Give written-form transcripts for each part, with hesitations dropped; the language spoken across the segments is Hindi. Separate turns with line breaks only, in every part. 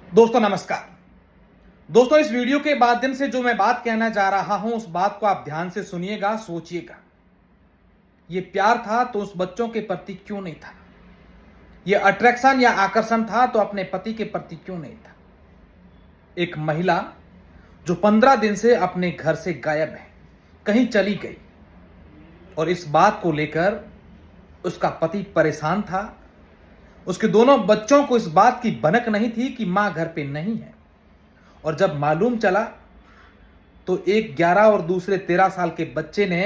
दोस्तों नमस्कार। दोस्तों इस वीडियो के माध्यम से जो मैं बात कहना जा रहा हूं उस बात को आप ध्यान से सुनिएगा, सोचिएगा। ये प्यार था तो उस बच्चों के प्रति क्यों नहीं था? ये अट्रैक्शन या आकर्षण था तो अपने पति के प्रति क्यों नहीं था? एक महिला जो 15 दिन से अपने घर से गायब है, कहीं चली गई, और इस बात को लेकर उसका पति परेशान था। उसके दोनों बच्चों को इस बात की भनक नहीं थी कि मां घर पे नहीं है, और जब मालूम चला तो एक 11 और दूसरे 13 साल के बच्चे ने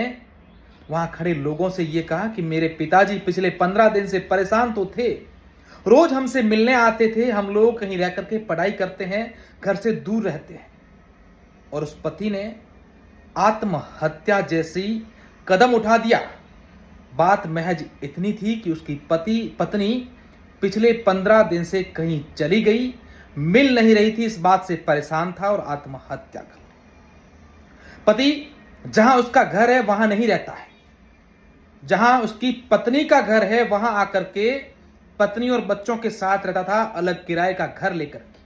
वहां खड़े लोगों से यह कहा कि मेरे पिताजी पिछले 15 दिन से परेशान तो थे, रोज हमसे मिलने आते थे, हम लोग कहीं रह करके पढ़ाई करते हैं, घर से दूर रहते हैं। और उस पति ने आत्महत्या जैसी कदम उठा दिया। बात महज इतनी थी कि उसकी पत्नी पिछले 15 दिन से कहीं चली गई, मिल नहीं रही थी, इस बात से परेशान था और आत्महत्या कर ली। पति जहां उसका घर है वहां नहीं रहता है, जहां उसकी पत्नी का घर है वहां आकर के पत्नी और बच्चों के साथ रहता था, अलग किराए का घर लेकर के।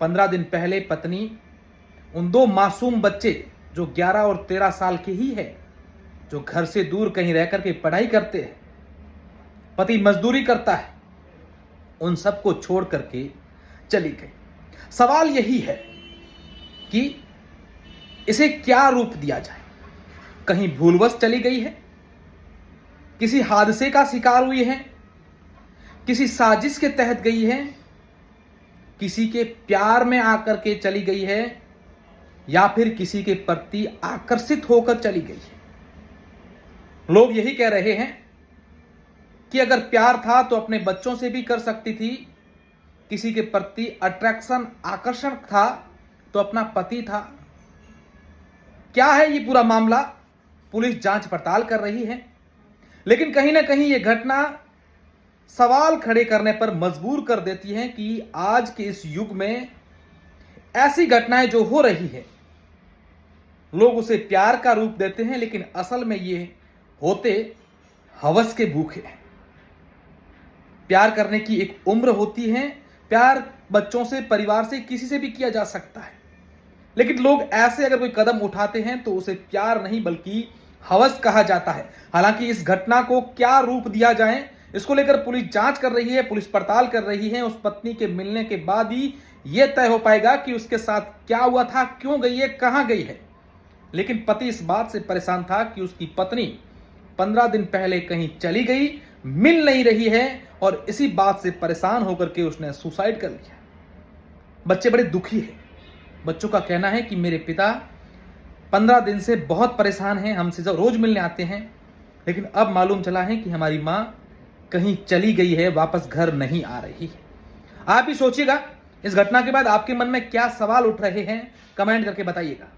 15 दिन पहले पत्नी उन दो मासूम बच्चे जो 11 और 13 साल के ही है, जो घर से दूर कहीं रह करके पढ़ाई करते हैं, पति मजदूरी करता है, उन सबको छोड़ करके चली गई। सवाल यही है कि इसे क्या रूप दिया जाए? कहीं भूलवश चली गई है, किसी हादसे का शिकार हुई है, किसी साजिश के तहत गई है, किसी के प्यार में आकर के चली गई है, या फिर किसी के प्रति आकर्षित होकर चली गई है? लोग यही कह रहे हैं कि अगर प्यार था तो अपने बच्चों से भी कर सकती थी, किसी के प्रति अट्रैक्शन आकर्षण था तो अपना पति था। क्या है ये पूरा मामला? पुलिस जांच पड़ताल कर रही है, लेकिन कहीं ना कहीं ये घटना सवाल खड़े करने पर मजबूर कर देती है कि आज के इस युग में ऐसी घटनाएं जो हो रही है, लोग उसे प्यार का रूप देते हैं, लेकिन असल में ये होते हवस के भूखे हैं। प्यार करने की एक उम्र होती है, प्यार बच्चों से, परिवार से, किसी से भी किया जा सकता है, लेकिन लोग ऐसे अगर कोई कदम उठाते हैं तो उसे प्यार नहीं बल्कि हवस कहा जाता है। हालांकि इस घटना को क्या रूप दिया जाए, इसको लेकर पुलिस जांच कर रही है, पुलिस पड़ताल कर रही है। उस पत्नी के मिलने के बाद ही यह तय हो पाएगा कि उसके साथ क्या हुआ था, क्यों गई है, कहां गई है। लेकिन पति इस बात से परेशान था कि उसकी पत्नी 15 दिन पहले कहीं चली गई, मिल नहीं रही है, और इसी बात से परेशान होकर के उसने सुसाइड कर लिया। बच्चे बड़े दुखी हैं। बच्चों का कहना है कि मेरे पिता 15 दिन से बहुत परेशान हैं, हमसे जब रोज मिलने आते हैं, लेकिन अब मालूम चला है कि हमारी मां कहीं चली गई है, वापस घर नहीं आ रही है। आप ही सोचिएगा, इस घटना के बाद आपके मन में क्या सवाल उठ रहे हैं, कमेंट करके बताइएगा।